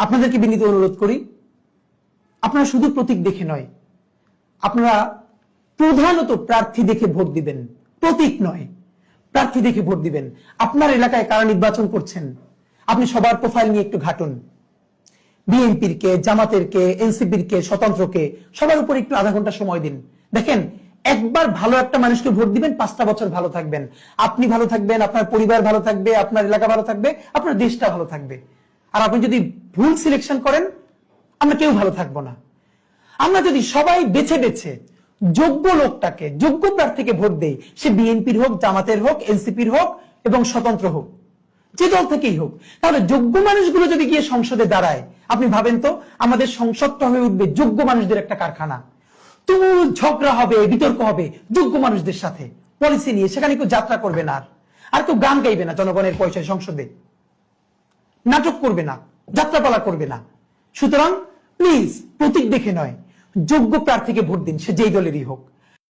আপনাদেরকে বিনীত অনুরোধ করি, আপনারা শুধু প্রতীক দেখে নয়, আপনারা প্রধানত প্রার্থী দেখে ভোট দিবেন, প্রতীক নয়, প্রার্থী দেখে ভোট দিবেন। আপনার এলাকায় কারা নির্বাচন করছেন আপনি সবার প্রোফাইল নিয়ে একটু ঘাটুন। বিএনপির কে, জামাতের কে, এনসিপির কে, স্বতন্ত্রকে, সবার উপর একটু আধা ঘন্টা সময় দিন। দেখেন, একবার ভালো একটা মানুষকে ভোট দিবেন, 5টা বছর ভালো থাকবেন, আপনি ভালো থাকবেন, আপনার পরিবার ভালো থাকবে, আপনার এলাকা ভালো থাকবে, আপনার দেশটা ভালো থাকবে। আর আপনি যদি ভুল সিলেকশন করেন, আমরা কেউ ভালো থাকবো না। আমরা যদি সবাই বেছে বেছে যোগ্য লোকটাকে, যোগ্য প্রার্থীকে ভোট দেই, সে বিএনপির হোক, জামাতের হোক, এনসিপির হোক এবং স্বতন্ত্র হোক, যে দল থেকেই হোক, তাহলে যোগ্য মানুষগুলো যদি গিয়ে সংসদে দাঁড়ায়, আপনি ভাবেন তো আমাদের সংসদটা হয়ে উঠবে যোগ্য মানুষদের একটা কারখানা। তুমুল ঝগড়া হবে, বিতর্ক হবে যোগ্য মানুষদের সাথে পলিসি নিয়ে। সেখানে কেউ যাত্রা করবে না, আর কেউ গান গাইবে না জনগণের পয়সায়, সংসদে নাটক করবে না, যাত্রাপালা করবে না। সুতরাং প্লিজ প্রতীক দেখে নয়, যোগ্য প্রার্থীকে ভোট দিন, সে যেই দলেরই হোক।